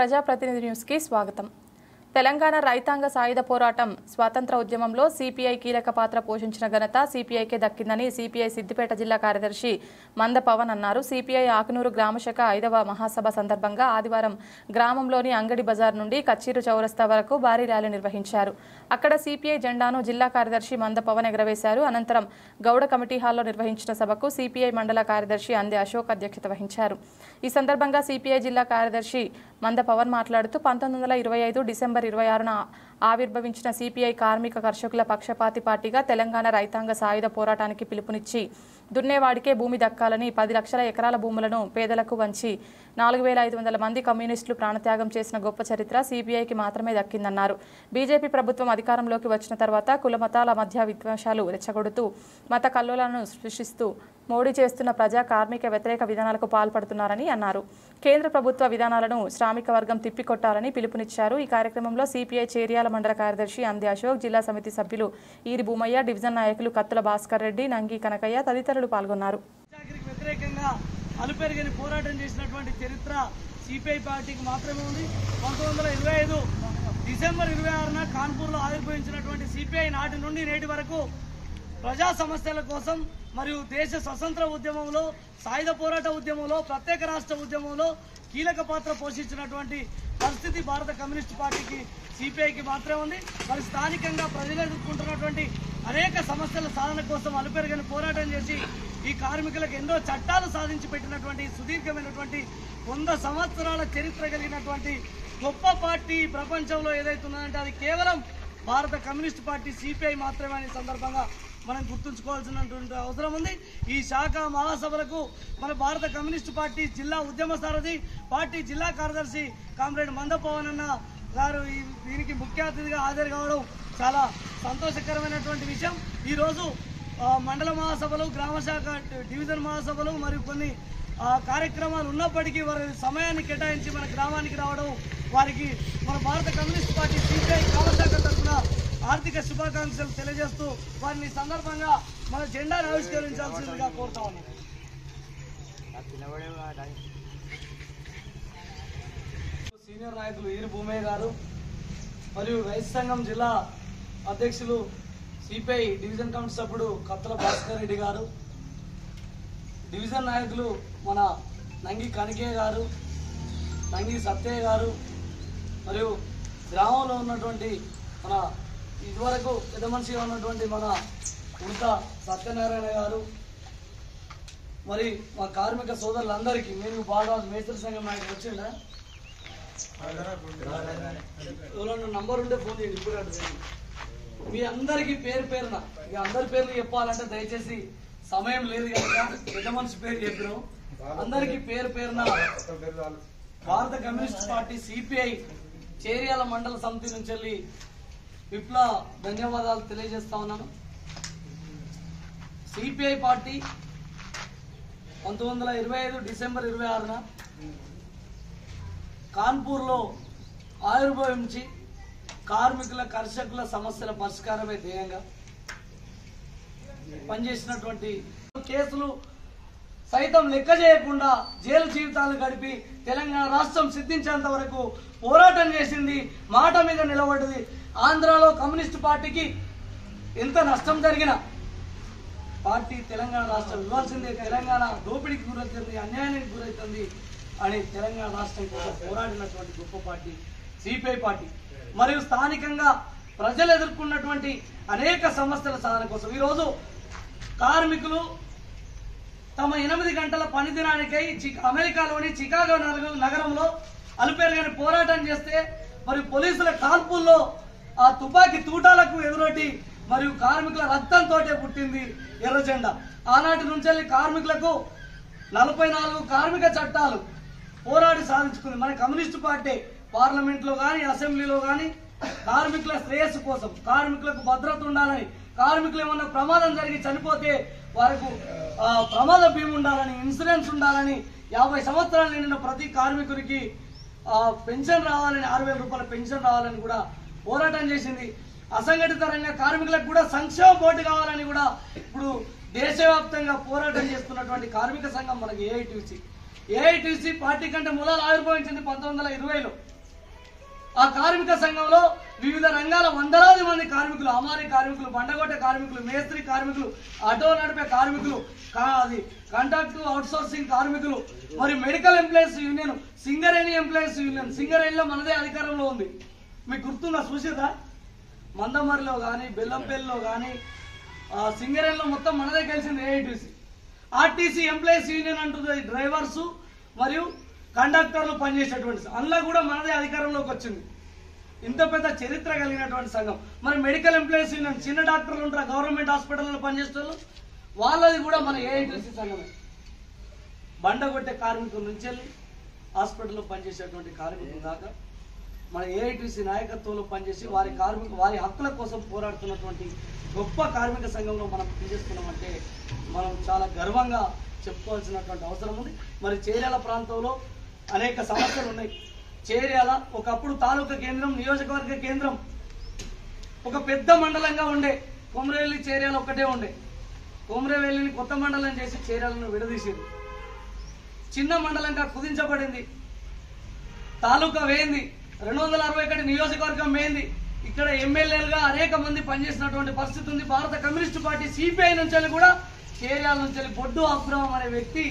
ప్రజాప్రతినిధి న్యూస్ కి స్వాగతం. తెలంగాణ రైతాంగ సాయుధ పోరాటం స్వాతంత్ర ఉద్యమంలో సిపిఐ కీలక పాత్ర పోషించిన ఘనత సిపిఐకే దక్కిందని సిపిఐ సిద్దిపేట జిల్లా కార్యదర్శి మంద పవన్ అన్నారు. సిపిఐ ఆకునూరు గ్రామశాఖ 5వ మహాసభ సందర్భంగా ఆదివారం గ్రామంలోని అంగడి బజార్ నుండి కచ్చీరు చౌరస్తా వరకు భారీ ర్యాలీ నిర్వహించారు. అక్కడ సిపిఐ జెండాను జిల్లా కార్యదర్శి మంద పవన్ ఎగరవేశారు. అనంతరం గౌడ కమిటీ హాల్లో నిర్వహించిన సభకు సిపిఐ మండల కార్యదర్శి అందే అశోక్ అధ్యక్షత వహించారు. ఈ సందర్భంగా సిపిఐ జిల్లా కార్యదర్శి మంద పవన్ మాట్లాడుతూ 1925 డిసెంబర్ 26న ఆవిర్భవించిన సిపిఐ కార్మిక కర్షకుల పక్షపాతి పార్టీగా తెలంగాణ రైతాంగ సాయుధ పోరాటానికి పిలుపునిచ్చి దున్నేవాడికే భూమి దక్కాలని 10 లక్షల ఎకరాల భూములను పేదలకు వంచి 4500 మంది కమ్యూనిస్టులు ప్రాణత్యాగం చేసిన గొప్ప చరిత్ర సిపిఐకి మాత్రమే దక్కిందన్నారు. బీజేపీ ప్రభుత్వం అధికారంలోకి వచ్చిన తర్వాత కుల మతాల మధ్య విద్వేషాలు రెచ్చగొడుతూ మత కల్లోలను సృష్టిస్తూ మోడీ చేస్తున్న ప్రజా కార్మిక వ్యతిరేక విధానాలకు పాల్పడుతున్నారని అన్నారు. కేంద్ర ప్రభుత్వ విధానాలను శ్రామిక వర్గం తిప్పికొట్టాలని పిలుపునిచ్చారు. ఈ కార్యక్రమంలో సిపిఐ చేర్యాల మండల కార్యదర్శి అందే అశోక్, జిల్లా సమితి సభ్యులు ఈరి భూమయ్య, డివిజన్ నాయకులు కత్తుల భాస్కర్ రెడ్డి, నంగి కనకయ్య తదితరులు పాల్గొన్నారు. అలుపెరుగని పోరాటం చేసినటువంటి చరిత్ర సిపిఐ పార్టీకి మాత్రమే ఉంది. 1925 డిసెంబర్ 26న కాన్పూర్లో ఆవిర్భవించినటువంటి సిపిఐ నాటి నుండి నేటి వరకు ప్రజా సమస్యల కోసం మరియు దేశ స్వతంత్ర ఉద్యమంలో, సాయుధ పోరాట ఉద్యమంలో, ప్రత్యేక రాష్ట్ర ఉద్యమంలో కీలక పాత్ర పోషించినటువంటి పరిస్థితి భారత కమ్యూనిస్టు పార్టీకి సిపిఐకి మాత్రమే ఉంది. మరి స్థానికంగా ప్రజలు ఎదుర్కొంటున్నటువంటి అనేక సమస్యల సాధన కోసం అలుపెరుగని పోరాటం చేసి ఈ కార్మికులకు ఎన్నో చట్టాలు సాధించి పెట్టినటువంటి సుదీర్ఘమైనటువంటి 100 సంవత్సరాల చరిత్ర కలిగినటువంటి గొప్ప పార్టీ ప్రపంచంలో ఏదైతే ఉన్నదంటే అది కేవలం భారత కమ్యూనిస్టు పార్టీ సిపిఐ మాత్రమే అనే సందర్భంగా మనం గుర్తుంచుకోవాల్సినటువంటి అవసరం ఉంది. ఈ శాఖ మహాసభలకు మన భారత కమ్యూనిస్టు పార్టీ జిల్లా ఉద్యమ సారథి, పార్టీ జిల్లా కార్యదర్శి కామ్రేడ్ మంద పవన్ అన్న గారు దీనికి ముఖ్య అతిథిగా హాజరు కావడం చాలా సంతోషకరమైనటువంటి విషయం. ఈరోజు మండల మహాసభలు, గ్రామ శాఖ, డివిజన్ మహాసభలు మరియు కొన్ని కార్యక్రమాలు ఉన్నప్పటికీ వారి సమయాన్ని కేటాయించి మన గ్రామానికి రావడం వారికి మన భారత కమ్యూనిస్ట్ పార్టీ సిపిఐ గ్రామశాఖ తరఫున ఆర్థిక శుభాకాంక్షలు తెలియజేస్తూ వారిని సందర్భంగా మన జెండాను ఆవిష్కరించాల్సిందిగా కోరుతా ఉన్నాం. సీనియర్ నాయకులు ఈరి భూమయ్య గారు మరియు రైతు సంఘం జిల్లా అధ్యక్షులు సిపిఐ డివిజన్ కమిటీ సభ్యుడు కత్తుల భాస్కర్ రెడ్డి గారు, డివిజన్ నాయకులు మన నంగి కనకయ్య గారు, నంగి సత్యయ్య గారు మరియు గ్రామంలో ఉన్నటువంటి మన ఇదివరకు పెద్ద మనిషిగా ఉన్నటువంటి మన ఉడత సత్యనారాయణ గారు, మరి మా కార్మిక సోదరులందరికీ మేము బాగా మేస్త్రి సంఘం నాయకులు వచ్చిందా ఎవరన్నా నంబర్ ఉంటే ఫోన్ చేయండి. ఇప్పుడు మీ అందరికీ పేరు పేరున ఇక అందరి పేర్లు చెప్పాలంటే దయచేసి సమయం లేదు కనుక పెద్ద మనిషి పేరు చెప్పినాం. అందరికీ పేరు పేరున భారత కమ్యూనిస్ట్ పార్టీ సిపిఐ చేర్యాల మండల సమితి నుంచి వెళ్ళి విప్లవ ధన్యవాదాలు తెలియజేస్తా ఉన్నాను. సిపిఐ పార్టీ 1925 డిసెంబర్ 26న కాన్పూర్లో ఆవిర్భవించి కార్మికుల కర్షకుల సమస్యల పరిష్కారమే ధ్యేయంగా పనిచేసినటువంటి కేసులు సైతం లెక్క చేయకుండా జైలు జీవితాలు గడిపి తెలంగాణ రాష్ట్రం సిద్ధించేంత వరకు పోరాటం చేసింది, మాట మీద నిలబడ్డది. ఆంధ్రాలో కమ్యూనిస్టు పార్టీకి ఎంత నష్టం జరిగినా పార్టీ తెలంగాణ రాష్ట్రం ఇవ్వాల్సిందే, తెలంగాణ దోపిడీకి గురవుతుంది, అన్యాయానికి గురవుతుంది అని తెలంగాణ రాష్ట్రం కోసం పోరాడినటువంటి గొప్ప పార్టీ సిపిఐ పార్టీ. మరియు స్థానికంగా ప్రజలు ఎదుర్కొన్నటువంటి అనేక సమస్యల సాధన కోసం ఈరోజు కార్మికులు తమ 8 గంటల పని దినానికై అమెరికాలోని చికాగో నగరంలో అలుపెరుగని పోరాటం చేస్తే మరియు పోలీసుల కాల్పుల్లో ఆ తుపాకీ తూటాలకు ఎదురొట్టి మరియు కార్మికుల రక్తంతో పుట్టింది ఎర్ర జెండా. ఆనాటి నుంచి కార్మికులకు 44 కార్మిక చట్టాలు పోరాడి సాధించుకుంది మన కమ్యూనిస్టు పార్టీ. పార్లమెంట్లో కానీ అసెంబ్లీలో కానీ కార్మికుల శ్రేయస్సు కోసం, కార్మికులకు భద్రత ఉండాలని, కార్మికులు ఏమన్నా ప్రమాదం జరిగి చనిపోతే వారికి ప్రమాద బీమా ఉండాలని, ఇన్సూరెన్స్ ఉండాలని, 50 సంవత్సరాలు నిండిన ప్రతి కార్మికుడికి పెన్షన్ రావాలని, 6000 రూపాయల పెన్షన్ రావాలని కూడా పోరాటం చేసింది. అసంఘటిత రంగ కార్మికులకు కూడా సంక్షేమ బోర్డు కావాలని కూడా ఇప్పుడు దేశవ్యాప్తంగా పోరాటం చేస్తున్నటువంటి కార్మిక సంఘం మనకి ఏఐటీసీ. ఏఐటీసీ పార్టీ కంటే మూలాలు ఆవిర్భవించింది 1920లో. ఆ కార్మిక సంఘంలో వివిధ రంగాల వందలాది మంది కార్మికులు, అమారీ కార్మికులు, బండగొట్టే కార్మికులు, మేస్త్రి కార్మికులు, ఆటో నడిపే కార్మికులు, అది కాంట్రాక్ట్ అవుట్సోర్సింగ్ కార్మికులు, మరి medical employees union, Singareni employees union. సింగరేణిలో మనదే అధికారంలో ఉంది, మీకు గుర్తుందా? చూసేదా? మందమరిలో కానీ, బెల్లంపల్లిలో కానీ, సింగరేణిలో మొత్తం మనదే గెలిచింది ఏఐటీసీ. ఆర్టీసీ ఎంప్లాయీస్ యూనియన్ అంటుంది డ్రైవర్స్ మరియు కండక్టర్లు పనిచేసేటువంటి, అందులో కూడా మనదే అధికారంలోకి వచ్చింది. ఇంత పెద్ద చరిత్ర కలిగినటువంటి సంఘం. మరి మెడికల్ ఎంప్లాయీస్ యూనియన్, చిన్న డాక్టర్లు ఉంటారు గవర్నమెంట్ హాస్పిటల్లో పనిచేసే వాళ్ళు, వాళ్ళది కూడా మన ఏఐటీసీ సంఘమే. బండగొట్టే కార్మికుల నుంచి వెళ్ళి హాస్పిటల్లో పనిచేసేటువంటి కార్మికుల దాకా మన ఏఐటీసీ నాయకత్వంలో పనిచేసి వారి హక్కుల కోసం పోరాడుతున్నటువంటి గొప్ప కార్మిక సంఘంలో మనం పనిచేస్తున్నామంటే మనం చాలా గర్వంగా చెప్పుకోవాల్సినటువంటి అవసరం ఉంది. మరి చేర్యాల ప్రాంతంలో అనేక సమస్యలు ఉన్నాయి. చేర్యాల ఒకప్పుడు తాలూకా కేంద్రం, నియోజకవర్గ కేంద్రం, ఒక పెద్ద మండలంగా ఉండే. కొమరవెల్లి చేర్యాల ఒక్కటే ఉండే. కొమరవెల్లిని కొత్త మండలం చేసి చేర్యాలను విడదీసింది. చిన్న మండలంగా కుదించబడింది. తాలూకా వేయింది. 261 నియోజకవర్గం వేయింది. ఇక్కడ ఎమ్మెల్యేలుగా అనేక మంది పనిచేసినటువంటి పరిస్థితి ఉంది. భారత కమ్యూనిస్టు పార్టీ సిపిఐ నుంచి కూడా చేర్యాల నుంచి బొడ్డు అబ్రహం అనే వ్యక్తి